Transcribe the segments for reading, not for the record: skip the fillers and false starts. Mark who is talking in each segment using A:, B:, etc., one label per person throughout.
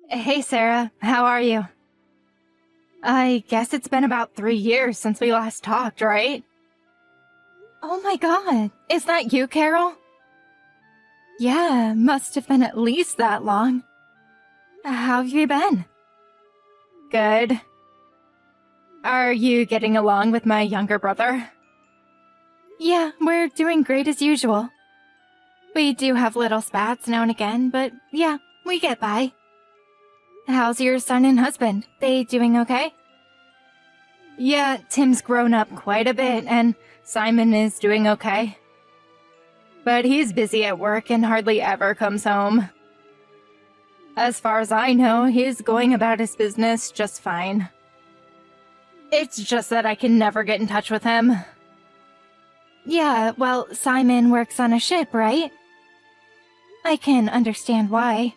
A: Hey Sarah, how are you? I guess it's been about 3 years since we last talked, right? Oh my god, is that you, Carol? Yeah, must have been at least that long. How have you been? Good. Are you getting along with my younger brother? Yeah, we're doing great as usual. We do have little spats now and again, but yeah, we get by. How's your son and husband? They doing okay? Yeah, Tim's grown up quite a bit, and Simon is doing okay. But he's busy at work and hardly ever comes home. As far as I know, he's going about his business just fine. It's just that I can never get in touch with him. Yeah, well, Simon works on a ship, right? I can understand why.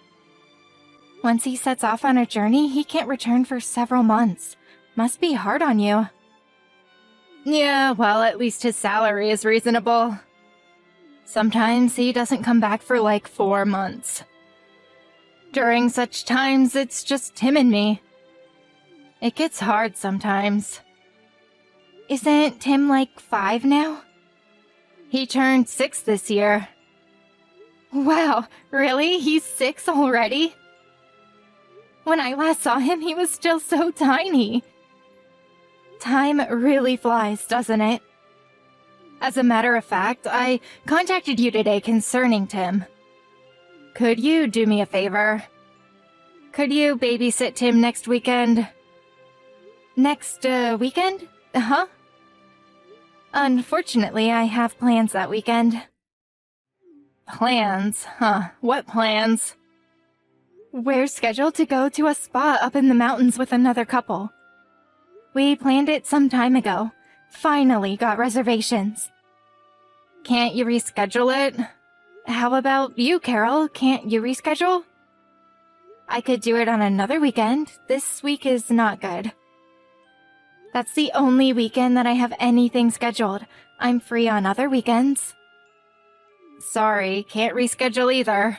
A: Once he sets off on a journey, he can't return for several months. Must be hard on you. Yeah, well, at least his salary is reasonable. Sometimes he doesn't come back for like 4 months. During such times, it's just him and me. It gets hard sometimes. Isn't Tim like 5 now? He turned 6 this year. Wow, really? He's 6 already? When I last saw him, he was still so tiny. Time really flies, doesn't it? As a matter of fact, I contacted you today concerning Tim. Could you do me a favor? Could you babysit Tim next weekend? Next, weekend? Huh? Unfortunately, I have plans that weekend. Plans? Huh, what plans? We're scheduled to go to a spa up in the mountains with another couple. We planned it some time ago. Finally got reservations. Can't you reschedule it? How about you, Carol? Can't you reschedule? I could do it on another weekend. This week is not good. That's the only weekend that I have anything scheduled. I'm free on other weekends. Sorry, can't reschedule either.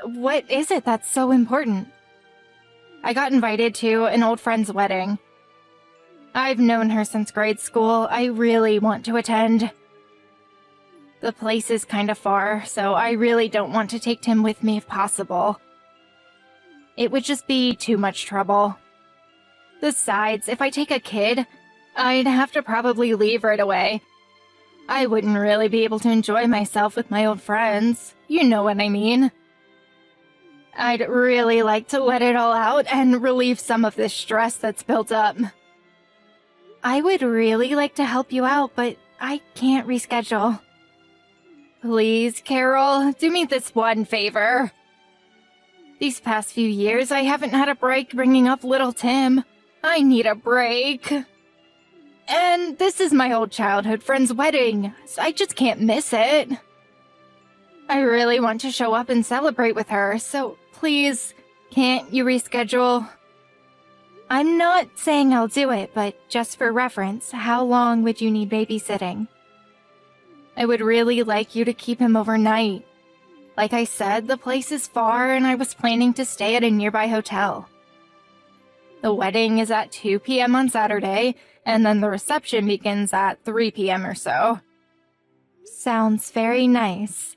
A: What is it that's so important? I got invited to an old friend's wedding. I've known her since grade school. I really want to attend. The place is kind of far, so I really don't want to take Tim with me if possible. It would just be too much trouble. Besides, if I take a kid, I'd have to probably leave right away. I wouldn't really be able to enjoy myself with my old friends. You know what I mean. I'd really like to let it all out and relieve some of this stress that's built up. I would really like to help you out, but I can't reschedule. Please, Carol, do me this one favor. These past few years, I haven't had a break bringing up little Tim. I need a break. And this is my old childhood friend's wedding, so I just can't miss it. I really want to show up and celebrate with her, so please, can't you reschedule? I'm not saying I'll do it, but just for reference, how long would you need babysitting? I would really like you to keep him overnight. Like I said, the place is far and I was planning to stay at a nearby hotel. The wedding is at 2 p.m. on Saturday, and then the reception begins at 3 p.m. or so. Sounds very nice.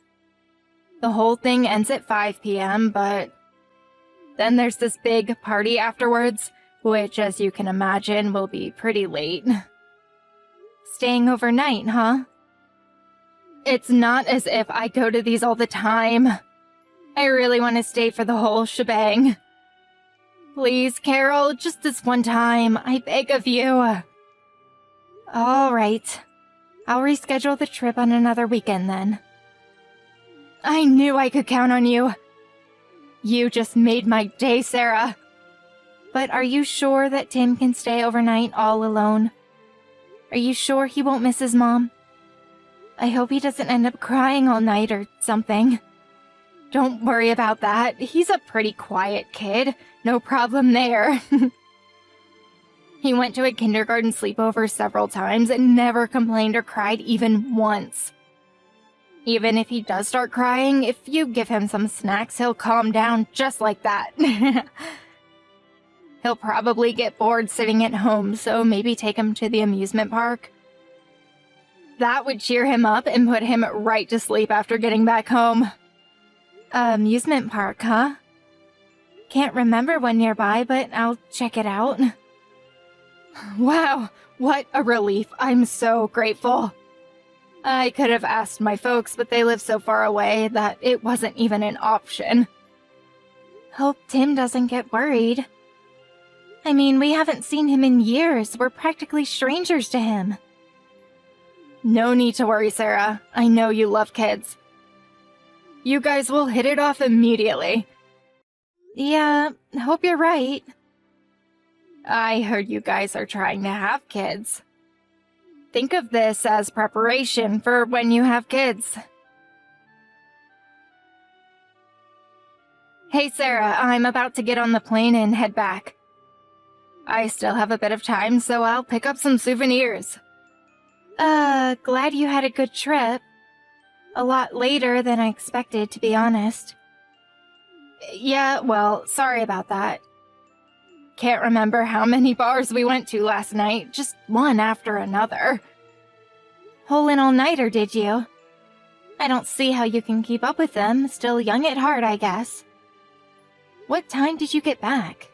A: The whole thing ends at 5 p.m., but then there's this big party afterwards, which, as you can imagine, will be pretty late. Staying overnight, huh? It's not as if I go to these all the time. I really want to stay for the whole shebang. Please, Carol, just this one time, I beg of you. All right. I'll reschedule the trip on another weekend then. I knew I could count on you. You just made my day, Sarah. But are you sure that Tim can stay overnight all alone? Are you sure he won't miss his mom? I hope he doesn't end up crying all night or something. Don't worry about that. He's a pretty quiet kid. No problem there. He went to a kindergarten sleepover several times and never complained or cried even once. Even if he does start crying, if you give him some snacks, he'll calm down just like that. He'll probably get bored sitting at home, so maybe take him to the amusement park. That would cheer him up and put him right to sleep after getting back home. Amusement park, huh? Can't remember one nearby, but I'll check it out. Wow, what a relief. I'm so grateful. I could have asked my folks, but they live so far away that it wasn't even an option. Hope Tim doesn't get worried. I mean, we haven't seen him in years. We're practically strangers to him. No need to worry, Sarah. I know you love kids. You guys will hit it off immediately. Yeah, hope you're right. I heard you guys are trying to have kids. Think of this as preparation for when you have kids. Hey, Sarah, I'm about to get on the plane and head back. I still have a bit of time, so I'll pick up some souvenirs. Glad you had a good trip. A lot later than I expected, to be honest. Yeah, well, sorry about that. Can't remember how many bars we went to last night, just one after another. Whole and all-nighter, did you? I don't see how you can keep up with them, still young at heart, I guess. What time did you get back?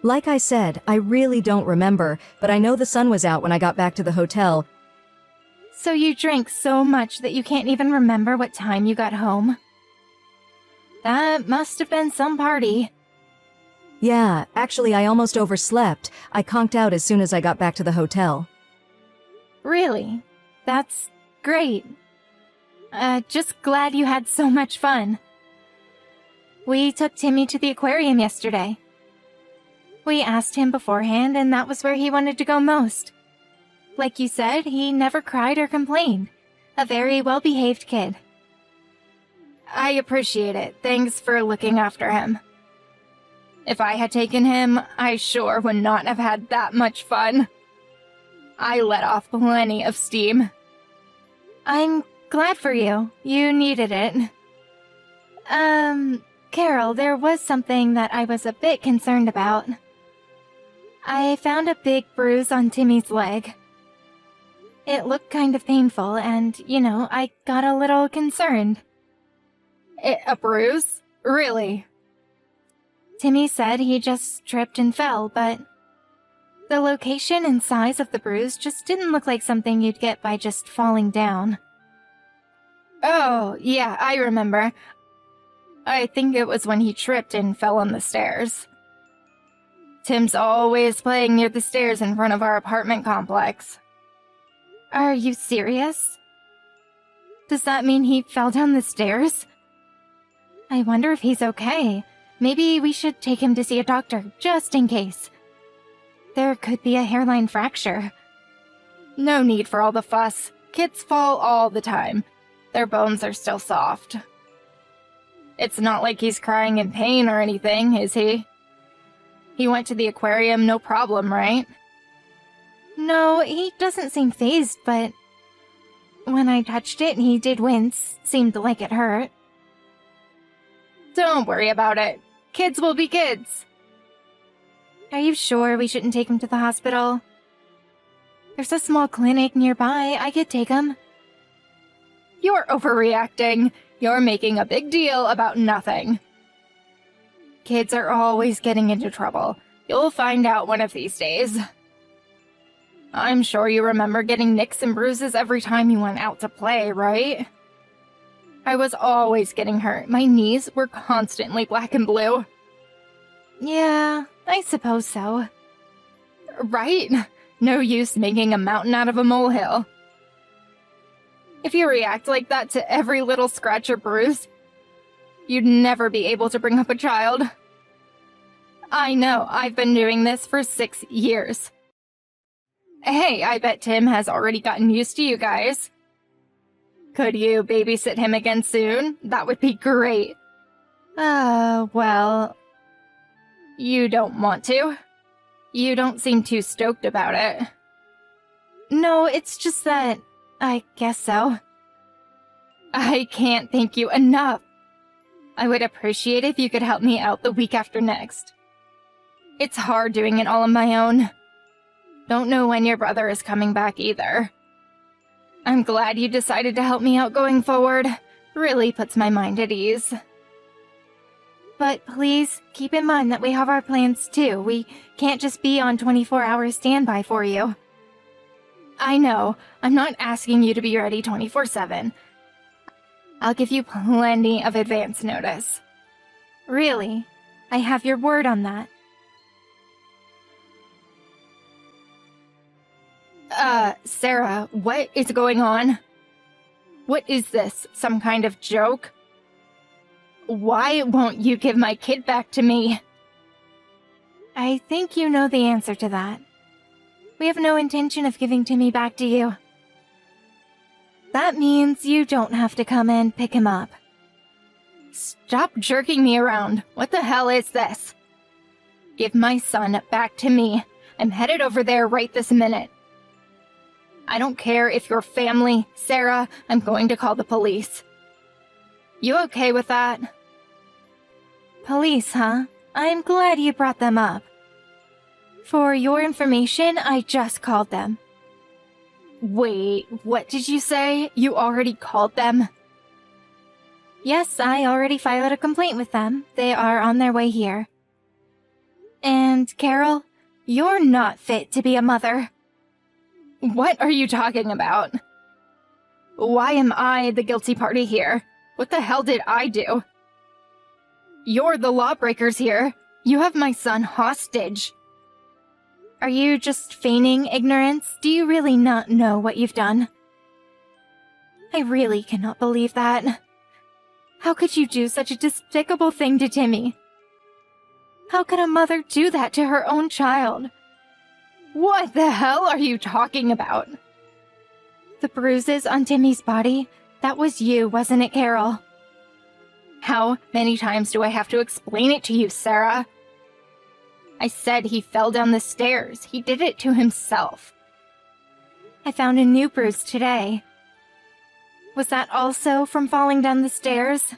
B: Like I said, I really don't remember, but I know the sun was out when I got back to the hotel.
A: So you drank so much that you can't even remember what time you got home? That must have been some party.
B: Yeah, actually I almost overslept. I conked out as soon as I got back to the hotel.
A: Really? That's great. Just glad you had so much fun. We took Timmy to the aquarium yesterday. We asked him beforehand, and that was where he wanted to go most. Like you said, he never cried or complained. A very well-behaved kid. I appreciate it. Thanks for looking after him. If I had taken him, I sure would not have had that much fun. I let off plenty of steam. I'm glad for you. You needed it. Carol, there was something that I was a bit concerned about. I found a big bruise on Timmy's leg. It looked kind of painful, and, I got a little concerned. A bruise? Really? Timmy said he just tripped and fell, but the location and size of the bruise just didn't look like something you'd get by just falling down. Oh, yeah, I remember. I think it was when he tripped and fell on the stairs. Tim's always playing near the stairs in front of our apartment complex. Are you serious? Does that mean he fell down the stairs? I wonder if he's okay. Maybe we should take him to see a doctor, just in case. There could be a hairline fracture. No need for all the fuss. Kids fall all the time. Their bones are still soft. It's not like he's crying in pain or anything, is he? He went to the aquarium no problem, right? No, he doesn't seem fazed, but when I touched it, he did wince. Seemed like it hurt. Don't worry about it. Kids will be kids. Are you sure we shouldn't take him to the hospital? There's a small clinic nearby. I could take him. You're overreacting. You're making a big deal about nothing. Kids are always getting into trouble. You'll find out one of these days. I'm sure you remember getting nicks and bruises every time you went out to play, right? I was always getting hurt. My knees were constantly black and blue. Yeah, I suppose so. Right? No use making a mountain out of a molehill. If you react like that to every little scratch or bruise, you'd never be able to bring up a child. I know, I've been doing this for 6 years. Hey, I bet Tim has already gotten used to you guys. Could you babysit him again soon? That would be great. Well... You don't want to? You don't seem too stoked about it. No, it's just that... I guess so. I can't thank you enough. I would appreciate if you could help me out the week after next. It's hard doing it all on my own. Don't know when your brother is coming back either. I'm glad you decided to help me out going forward. Really puts my mind at ease. But please keep in mind that we have our plans too. We can't just be on 24-hour standby for you. I know, I'm not asking you to be ready 24/7. I'll give you plenty of advance notice. Really, I have your word on that. Sarah, what is going on? What is this, some kind of joke? Why won't you give my kid back to me? I think you know the answer to that. We have no intention of giving Timmy back to you. That means you don't have to come and pick him up. Stop jerking me around. What the hell is this? Give my son back to me. I'm headed over there right this minute. I don't care if you're family, Sarah. I'm going to call the police. You okay with that? Police, huh? I'm glad you brought them up. For your information, I just called them. Wait, what did you say? You already called them? Yes, I already filed a complaint with them. They are on their way here. And, Carol, you're not fit to be a mother. What are you talking about? Why am I the guilty party here? What the hell did I do? You're the lawbreakers here. You have my son hostage. Are you just feigning ignorance? Do you really not know what you've done? I really cannot believe that. How could you do such a despicable thing to Timmy? How could a mother do that to her own child? What the hell are you talking about? The bruises on Timmy's body, that was you, wasn't it, Carol? How many times do I have to explain it to you, Sarah? I said he fell down the stairs. He did it to himself. I found a new bruise today. Was that also from falling down the stairs?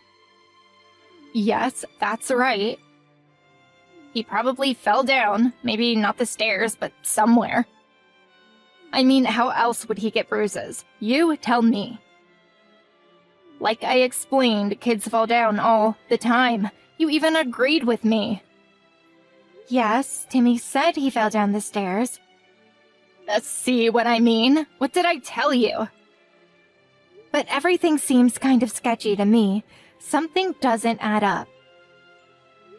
A: Yes, that's right. He probably fell down. Maybe not the stairs, but somewhere. I mean, how else would he get bruises? You tell me. Like I explained, kids fall down all the time. You even agreed with me. Yes, Timmy said he fell down the stairs. See what I mean? What did I tell you? But everything seems kind of sketchy to me. Something doesn't add up.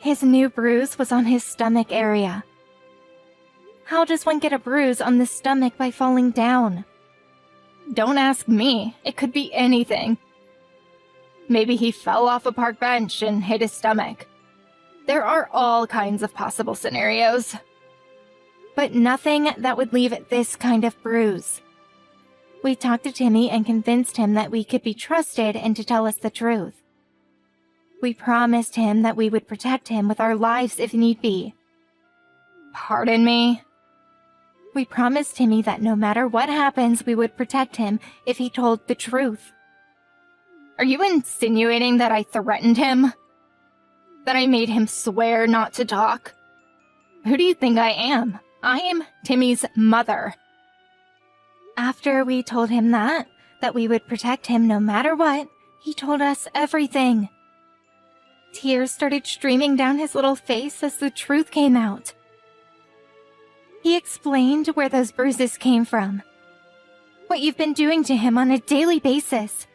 A: His new bruise was on his stomach area. How does one get a bruise on the stomach by falling down? Don't ask me. It could be anything. Maybe he fell off a park bench and hit his stomach. There are all kinds of possible scenarios. But nothing that would leave this kind of bruise. We talked to Timmy and convinced him that we could be trusted and to tell us the truth. We promised him that we would protect him with our lives if need be. Pardon me? We promised Timmy that no matter what happens, we would protect him if he told the truth. Are you insinuating that I threatened him? That I made him swear not to talk? Who do you think I am? I am Timmy's mother. After we told him that we would protect him no matter what, he told us everything. Tears started streaming down his little face as the truth came out. He explained where those bruises came from. What you've been doing to him on a daily basis.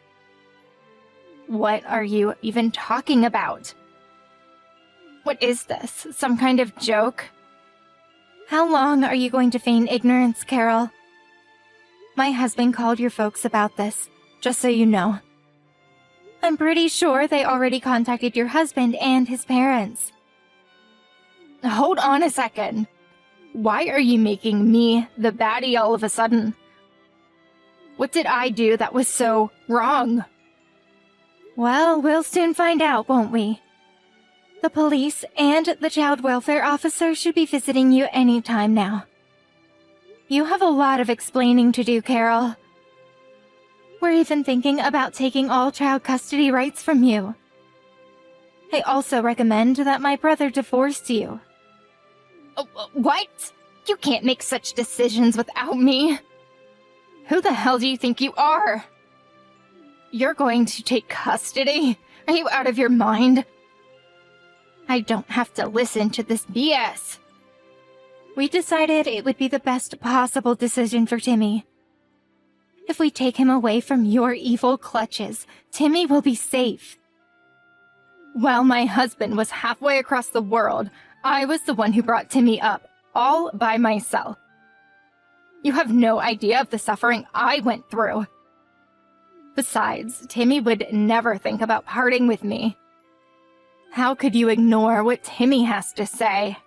A: What are you even talking about? What is this? Some kind of joke? How long are you going to feign ignorance, Carol? My husband called your folks about this, just so you know. I'm pretty sure they already contacted your husband and his parents. Hold on a second. Why are you making me the baddie all of a sudden? What did I do that was so wrong? Well, we'll soon find out, won't we? The police and the child welfare officer should be visiting you any time now. You have a lot of explaining to do, Carol. We're even thinking about taking all child custody rights from you. I also recommend that my brother divorce you. What? You can't make such decisions without me. Who the hell do you think you are? You're going to take custody? Are you out of your mind? I don't have to listen to this BS. We decided it would be the best possible decision for Timmy. If we take him away from your evil clutches, Timmy will be safe. While my husband was halfway across the world, I was the one who brought Timmy up, all by myself. You have no idea of the suffering I went through. Besides, Timmy would never think about parting with me. How could you ignore what Timmy has to say?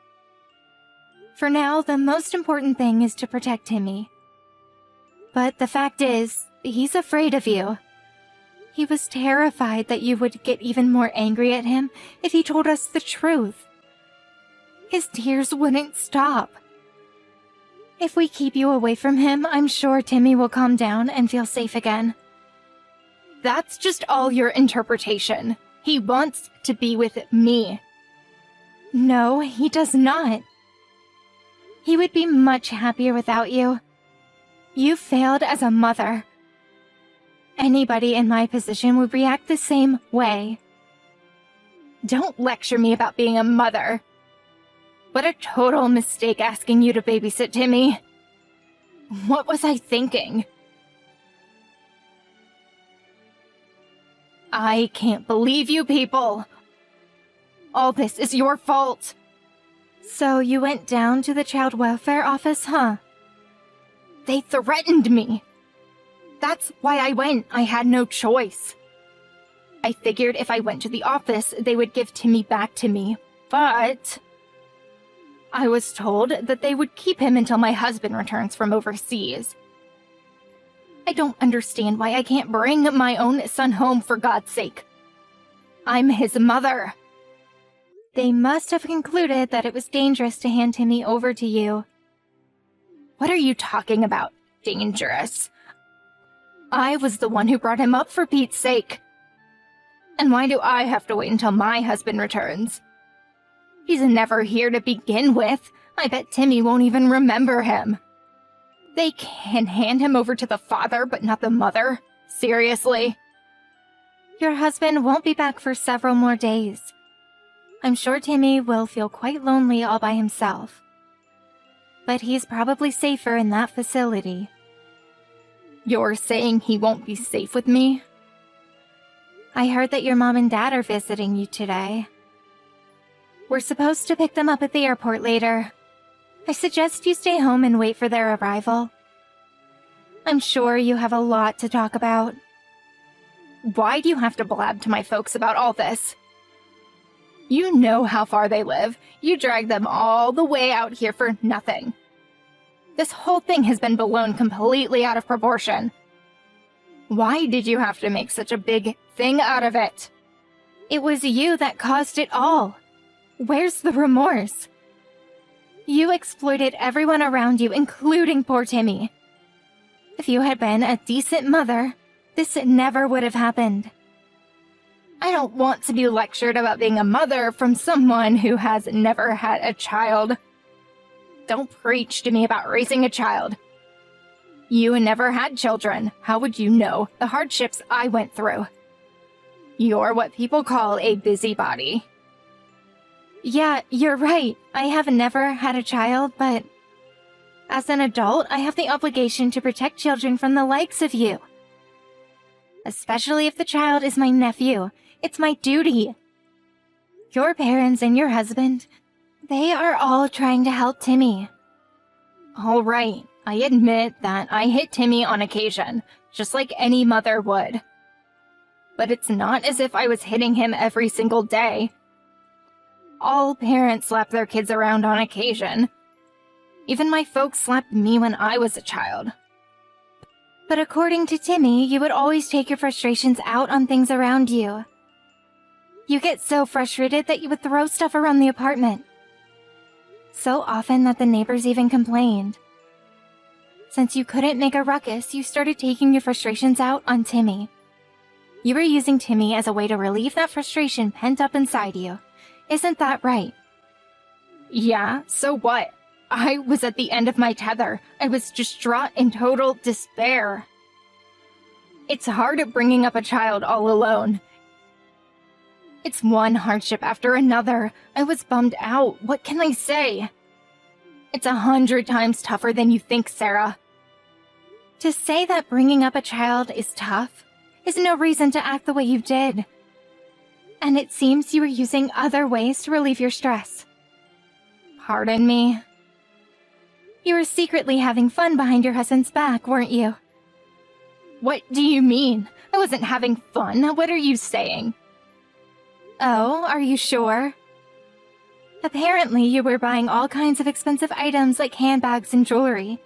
A: For now, the most important thing is to protect Timmy. But the fact is, he's afraid of you. He was terrified that you would get even more angry at him if he told us the truth. His tears wouldn't stop. If we keep you away from him, I'm sure Timmy will calm down and feel safe again. That's just all your interpretation. He wants to be with me. No, he does not. He would be much happier without you. You failed as a mother. Anybody in my position would react the same way. Don't lecture me about being a mother. What a total mistake asking you to babysit Timmy. What was I thinking? I can't believe you people. All this is your fault. So you went down to the child welfare office, huh? They threatened me. That's why I went. I had no choice. I figured if I went to the office, they would give Timmy back to me, but I was told that they would keep him until my husband returns from overseas. I don't understand why I can't bring my own son home, for God's sake. I'm his mother. They must have concluded that it was dangerous to hand Timmy over to you. What are you talking about, dangerous? I was the one who brought him up, for Pete's sake. And why do I have to wait until my husband returns? He's never here to begin with. I bet Timmy won't even remember him. They can hand him over to the father, but not the mother? Seriously? Your husband won't be back for several more days. I'm sure Timmy will feel quite lonely all by himself. But he's probably safer in that facility. You're saying he won't be safe with me? I heard that your mom and dad are visiting you today. We're supposed to pick them up at the airport later. I suggest you stay home and wait for their arrival. I'm sure you have a lot to talk about. Why do you have to blab to my folks about all this? You know how far they live. You drag them all the way out here for nothing. This whole thing has been blown completely out of proportion. Why did you have to make such a big thing out of it? It was you that caused it all. Where's the remorse? You exploited everyone around you, including poor Timmy. If you had been a decent mother, this never would have happened. I don't want to be lectured about being a mother from someone who has never had a child. Don't preach to me about raising a child. You never had children. How would you know the hardships I went through? You're what people call a busybody. Yeah, you're right. I have never had a child, but as an adult, I have the obligation to protect children from the likes of you. Especially if the child is my nephew. It's my duty. Your parents and your husband, they are all trying to help Timmy. All right, I admit that I hit Timmy on occasion, just like any mother would. But it's not as if I was hitting him every single day. All parents slap their kids around on occasion. Even my folks slapped me when I was a child. But according to Timmy, you would always take your frustrations out on things around you. You get so frustrated that you would throw stuff around the apartment. So often that the neighbors even complained. Since you couldn't make a ruckus, you started taking your frustrations out on Timmy. You were using Timmy as a way to relieve that frustration pent up inside you. Isn't that right? Yeah, so what? I was at the end of my tether. I was distraught in total despair. It's hard bringing up a child all alone. It's one hardship after another. I was bummed out. What can I say? It's 100 times tougher than you think, Sarah. To say that bringing up a child is tough is no reason to act the way you did. And it seems you were using other ways to relieve your stress. Pardon me? You were secretly having fun behind your husband's back, weren't you? What do you mean? I wasn't having fun. What are you saying? Oh, are you sure? Apparently, you were buying all kinds of expensive items like handbags and jewelry.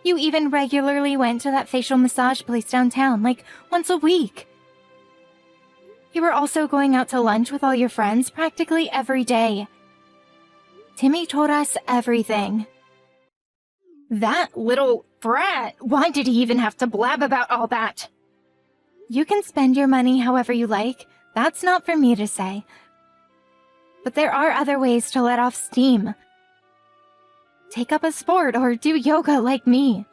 A: You even regularly went to that facial massage place downtown, like once a week. You were also going out to lunch with all your friends practically every day. Timmy told us everything. That little brat, why did he even have to blab about all that? You can spend your money however you like. That's not for me to say. But there are other ways to let off steam. Take up a sport or do yoga like me.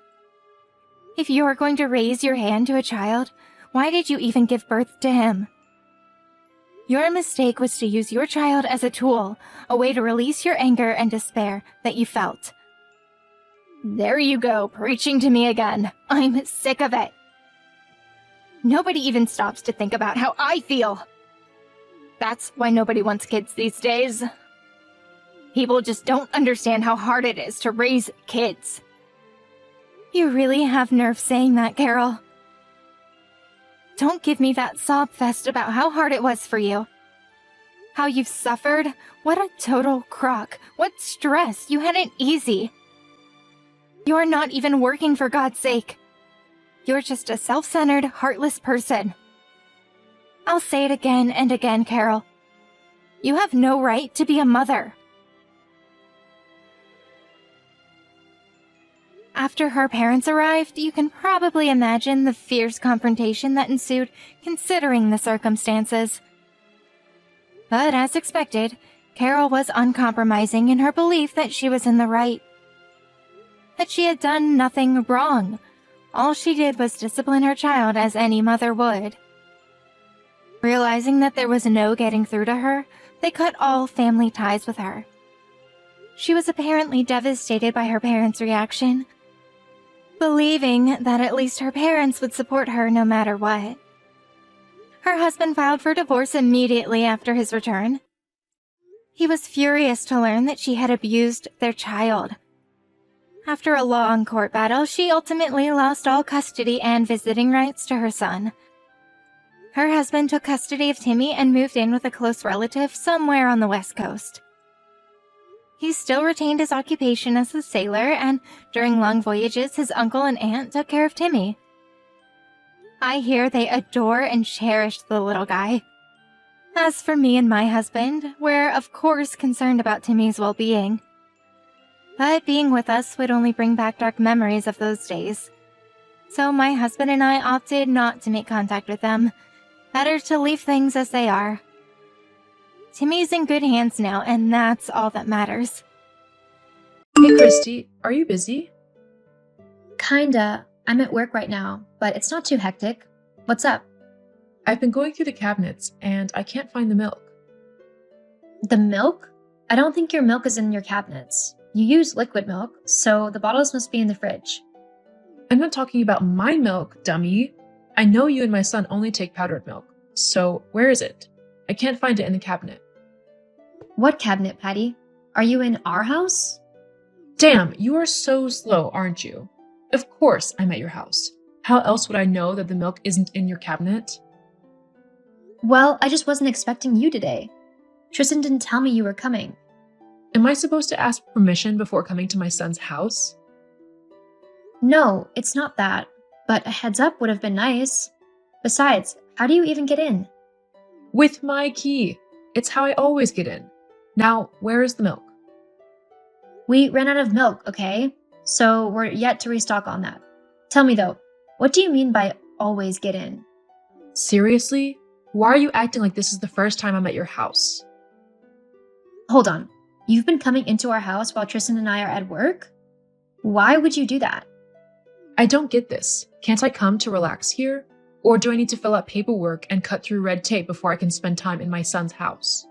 A: If you're going to raise your hand to a child, why did you even give birth to him? Your mistake was to use your child as a tool, a way to release your anger and despair that you felt. There you go, preaching to me again. I'm sick of it. Nobody even stops to think about how I feel. That's why nobody wants kids these days. People just don't understand how hard it is to raise kids. You really have nerve saying that, Carol. Don't give me that sob fest about how hard it was for you. How you've suffered. What a total crock. What stress. You had it easy. You're not even working, for God's sake. You're just a self-centered, heartless person. I'll say it again and again, Carol. You have no right to be a mother. After her parents arrived, you can probably imagine the fierce confrontation that ensued considering the circumstances. But as expected, Carol was uncompromising in her belief that she was in the right. That she had done nothing wrong. All she did was discipline her child as any mother would. Realizing that there was no getting through to her, they cut all family ties with her. She was apparently devastated by her parents' reaction, believing that at least her parents would support her no matter what. Her husband filed for divorce immediately after his return. He was furious to learn that she had abused their child. After a long court battle, she ultimately lost all custody and visiting rights to her son. Her husband took custody of Timmy and moved in with a close relative somewhere on the West Coast. He still retained his occupation as a sailor, and during long voyages, his uncle and aunt took care of Timmy. I hear they adore and cherish the little guy. As for me and my husband, we're of course concerned about Timmy's well-being. But being with us would only bring back dark memories of those days. So my husband and I opted not to make contact with them. Better to leave things as they are. Timmy's in good hands now, and that's all that matters.
C: Hey Christy, are you busy?
D: Kinda. I'm at work right now, but it's not too hectic. What's up?
C: I've been going through the cabinets and I can't find the milk.
D: The milk? I don't think your milk is in your cabinets. You use liquid milk, so the bottles must be in the fridge.
C: I'm not talking about my milk, dummy. I know you and my son only take powdered milk. So where is it? I can't find it in the cabinet.
D: What cabinet, Patty? Are you in our house?
C: Damn, you are so slow, aren't you? Of course I'm at your house. How else would I know that the milk isn't in your cabinet?
D: Well, I just wasn't expecting you today. Tristan didn't tell me you were coming.
C: Am I supposed to ask permission before coming to my son's house?
D: No, it's not that. But a heads up would have been nice. Besides, how do you even get in?
C: With my key. It's how I always get in. Now, where is the milk?
D: We ran out of milk, okay? so we're yet to restock on that. Tell me though, what do you mean by always get in?
C: Seriously? Why are you acting like this is the first time I'm at your house?
D: Hold on. You've been coming into our house while Tristan and I are at work? Why would you do that?
C: I don't get this. Can't I come to relax here? Or do I need to fill out paperwork and cut through red tape before I can spend time in my son's house?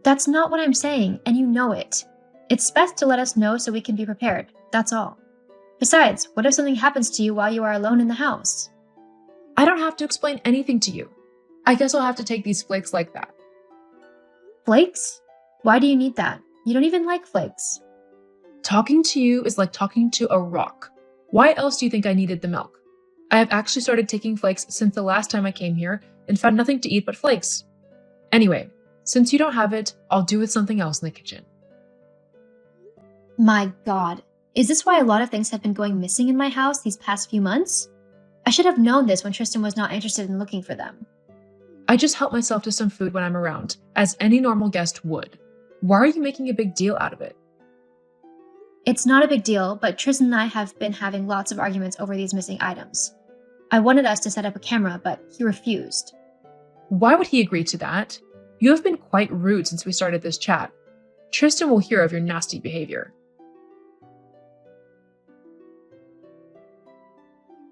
D: That's not what I'm saying, and you know it. It's best to let us know so we can be prepared, that's all. Besides, what if something happens to you while you are alone in the house?
C: I don't have to explain anything to you. I guess I'll have to take these flakes like that.
D: Flakes? Why do you need that? You don't even like flakes.
C: Talking to you is like talking to a rock. Why else do you think I needed the milk? I have actually started taking flakes since the last time I came here and found nothing to eat but flakes. Anyway, since you don't have it, I'll do with something else in the kitchen.
D: My God, is this why a lot of things have been going missing in my house these past few months? I should have known this when Tristan was not interested in looking for them.
C: I just help myself to some food when I'm around, as any normal guest would. Why are you making a big deal out of it?
D: It's not a big deal, but Tristan and I have been having lots of arguments over these missing items. I wanted us to set up a camera, but he refused.
C: Why would he agree to that? You have been quite rude since we started this chat. Tristan will hear of your nasty behavior.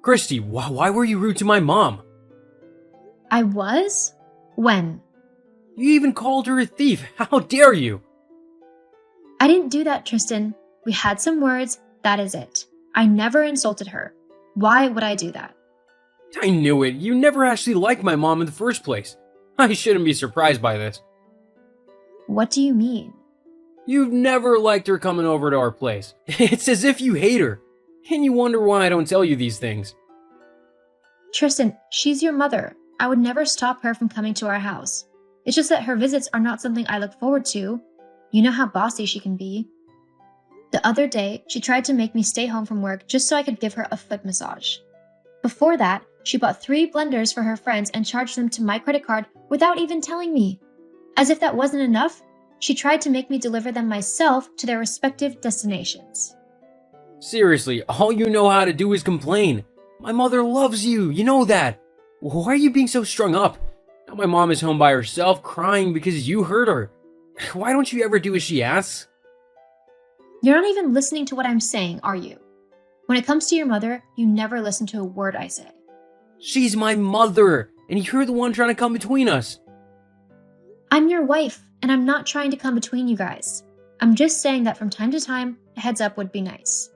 E: Christy, why were you rude to my mom?
D: I was? When?
E: You even called her a thief. How dare you?
D: I didn't do that, Tristan. We had some words, that is it. I never insulted her. Why would I do that?
E: I knew it. You never actually liked my mom in the first place. I shouldn't be surprised by this.
D: What do you mean?
E: You've never liked her coming over to our place. It's as if you hate her. And you wonder why I don't tell you these things.
D: Tristan, she's your mother. I would never stop her from coming to our house. It's just that her visits are not something I look forward to. You know how bossy she can be. The other day, she tried to make me stay home from work just so I could give her a foot massage. Before that, she bought 3 blenders for her friends and charged them to my credit card without even telling me. As if that wasn't enough, she tried to make me deliver them myself to their respective destinations.
E: Seriously, all you know how to do is complain. My mother loves you, you know that. Why are you being so strung up? Now my mom is home by herself crying because you hurt her. Why don't you ever do as she asks?
D: You're not even listening to what I'm saying, are you? When it comes to your mother, you never listen to a word I say.
E: She's my mother, and you're the one trying to come between us.
D: I'm your wife, and I'm not trying to come between you guys. I'm just saying that from time to time, a heads up would be nice.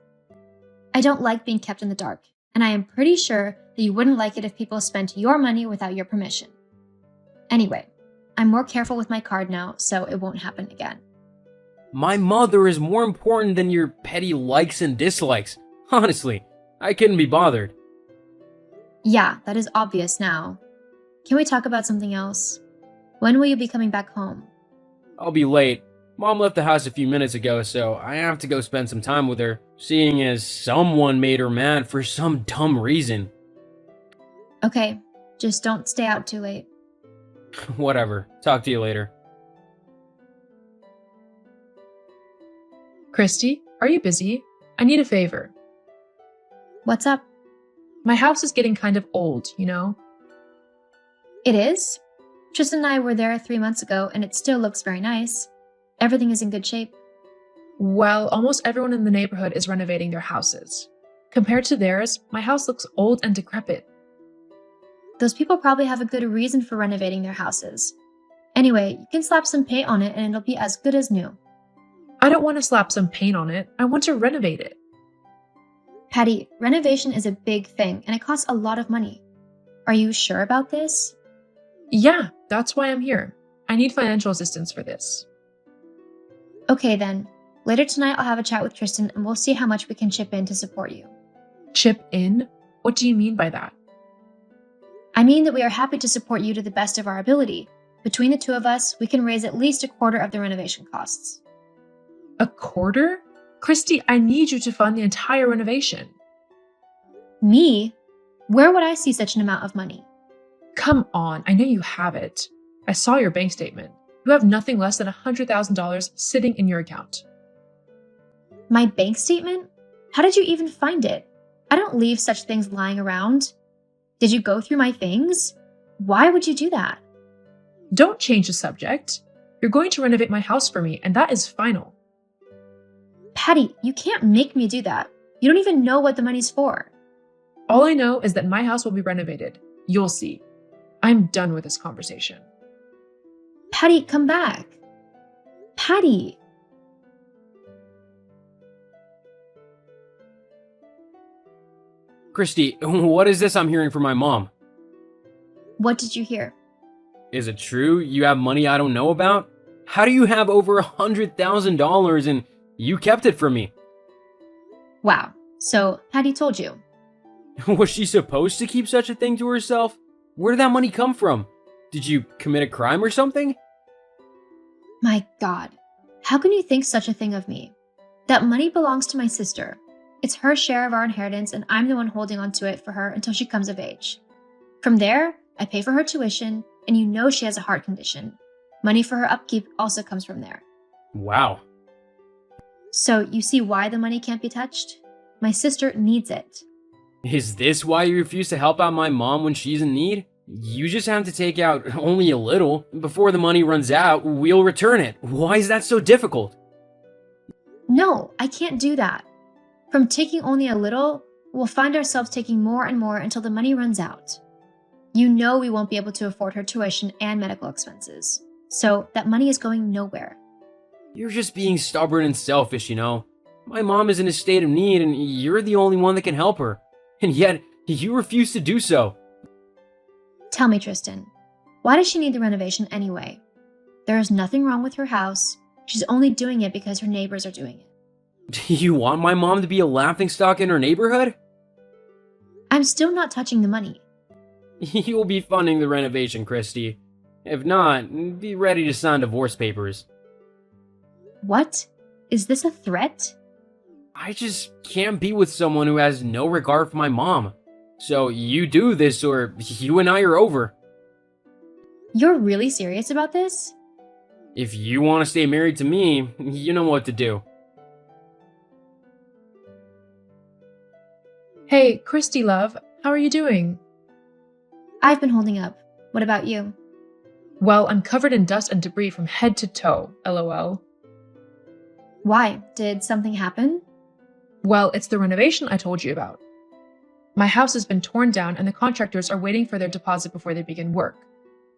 D: I don't like being kept in the dark, and I am pretty sure that you wouldn't like it if people spent your money without your permission. Anyway, I'm more careful with my card now, so it won't happen again.
E: My mother is more important than your petty likes and dislikes. Honestly, I couldn't be bothered.
D: Yeah, that is obvious now. Can we talk about something else? When will you be coming back home?
E: I'll be late. Mom left the house a few minutes ago, so I have to go spend some time with her, seeing as someone made her mad for some dumb reason.
D: Okay, just don't stay out too late.
E: Whatever. Talk to you later.
C: Christy, are you busy? I need a favor.
D: What's up?
C: My house is getting kind of old, you know?
D: It is? Tristan and I were there 3 months ago, and it still looks very nice. Everything is in good shape.
C: Well, almost everyone in the neighborhood is renovating their houses. Compared to theirs, my house looks old and decrepit.
D: Those people probably have a good reason for renovating their houses. Anyway, you can slap some paint on it and it'll be as good as new.
C: I don't want to slap some paint on it. I want to renovate it.
D: Patty, renovation is a big thing and it costs a lot of money. Are you sure about this?
C: Yeah, that's why I'm here. I need financial assistance for this.
D: Okay then. Later tonight I'll have a chat with Tristan and we'll see how much we can chip in to support you.
C: Chip in? What do you mean by that?
D: I mean that we are happy to support you to the best of our ability. Between the two of us, we can raise at least a quarter of the renovation costs.
C: A quarter? Christy, I need you to fund the entire renovation.
D: Me? Where would I see such an amount of money?
C: Come on, I know you have it. I saw your bank statement. You have nothing less than $100,000 sitting in your account.
D: My bank statement? How did you even find it? I don't leave such things lying around. Did you go through my things? Why would you do that?
C: Don't change the subject. You're going to renovate my house for me, and that is final.
D: Patty, you can't make me do that. You don't even know what the money's for.
C: All I know is that my house will be renovated. You'll see. I'm done with this conversation.
D: Patty, come back. Patty.
E: Christy, what is this I'm hearing from my mom?
D: What did you hear?
E: Is it true you have money I don't know about? How do you have over $100,000 and you kept it from me?
D: Wow. So, Patty told you.
E: Was she supposed to keep such a thing to herself? Where did that money come from? Did you commit a crime or something?
D: My God. How can you think such a thing of me? That money belongs to my sister. It's her share of our inheritance, and I'm the one holding on to it for her until she comes of age. From there, I pay for her tuition, and you know she has a heart condition. Money for her upkeep also comes from there.
E: Wow.
D: So you see why the money can't be touched? My sister needs it.
E: Is this why you refuse to help out my mom when she's in need? You just have to take out only a little. Before the money runs out, we'll return it. Why is that so difficult?
D: No, I can't do that. From taking only a little, we'll find ourselves taking more and more until the money runs out. You know we won't be able to afford her tuition and medical expenses. So that money is going nowhere.
E: You're just being stubborn and selfish, you know. My mom is in a state of need and you're the only one that can help her. And yet, you refuse to do so.
D: Tell me, Tristan, why does she need the renovation anyway? There is nothing wrong with her house. She's only doing it because her neighbors are doing it.
E: Do you want my mom to be a laughingstock in her neighborhood?
D: I'm still not touching the money.
E: You'll be funding the renovation, Christy. If not, be ready to sign divorce papers.
D: What? Is this a threat?
E: I just can't be with someone who has no regard for my mom. So you do this or you and I are over.
D: You're really serious about this?
E: If you want to stay married to me, you know what to do.
C: Hey, Christy, love, how are you doing?
D: I've been holding up. What about you?
C: Well, I'm covered in dust and debris from head to toe, lol.
D: Why? Did something happen?
C: Well, it's the renovation I told you about. My house has been torn down and the contractors are waiting for their deposit before they begin work.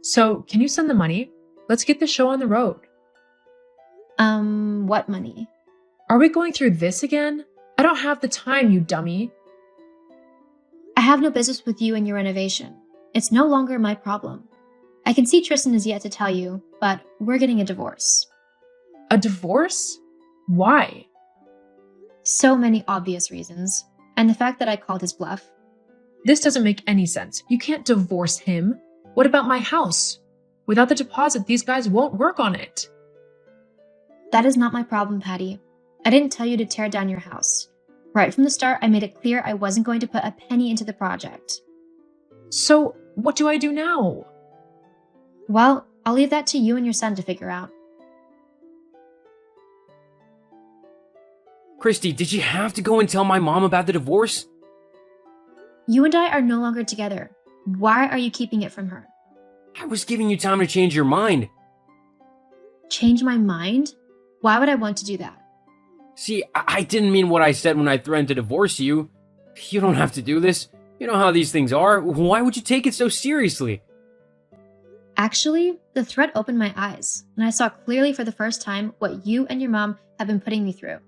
C: So, can you send the money? Let's get the show on the road.
D: What money?
C: Are we going through this again? I don't have the time, you dummy.
D: I have no business with you and your renovation. It's no longer my problem. I can see Tristan is yet to tell you, but we're getting a divorce.
C: A divorce? Why?
D: So many obvious reasons. And the fact that I called his bluff.
C: This doesn't make any sense. You can't divorce him. What about my house? Without the deposit, these guys won't work on it.
D: That is not my problem, Patty. I didn't tell you to tear down your house. Right from the start, I made it clear I wasn't going to put a penny into the project.
C: So, what do I do now?
D: Well, I'll leave that to you and your son to figure out.
E: Christy, did you have to go and tell my mom about the divorce?
D: You and I are no longer together. Why are you keeping it from her?
E: I was giving you time to change your mind.
D: Change my mind? Why would I want to do that?
E: See, I didn't mean what I said when I threatened to divorce you. You don't have to do this. You know how these things are. Why would you take it so seriously?
D: Actually, the threat opened my eyes, and I saw clearly for the first time what you and your mom have been putting me through.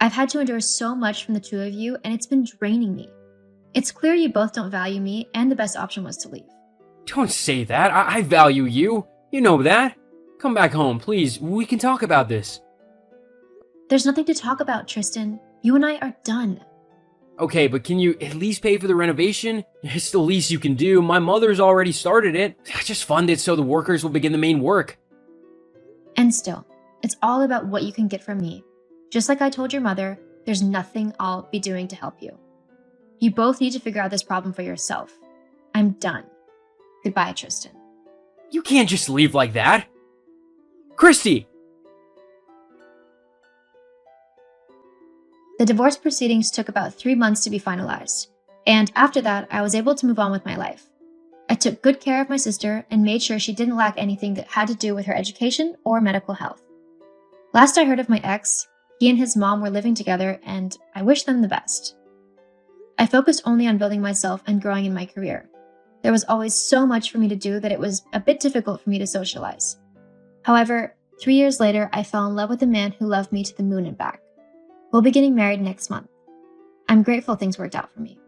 D: I've had to endure so much from the two of you, and it's been draining me. It's clear you both don't value me, and the best option was to leave.
E: Don't say that. I value you. You know that. Come back home, please. We can talk about this.
D: There's nothing to talk about, Tristan. You and I are done.
E: Okay, but can you at least pay for the renovation? It's the least you can do. My mother's already started it. Just fund it so the workers will begin the main work.
D: And still, it's all about what you can get from me. Just like I told your mother, there's nothing I'll be doing to help you. You both need to figure out this problem for yourself. I'm done. Goodbye, Tristan.
E: You can't just leave like that. Christy!
D: The divorce proceedings took about 3 months to be finalized, and after that, I was able to move on with my life. I took good care of my sister and made sure she didn't lack anything that had to do with her education or medical health. Last I heard of my ex, he and his mom were living together, and I wish them the best. I focused only on building myself and growing in my career. There was always so much for me to do that it was a bit difficult for me to socialize. However, 3 years later, I fell in love with a man who loved me to the moon and back. We'll be getting married next month. I'm grateful things worked out for me.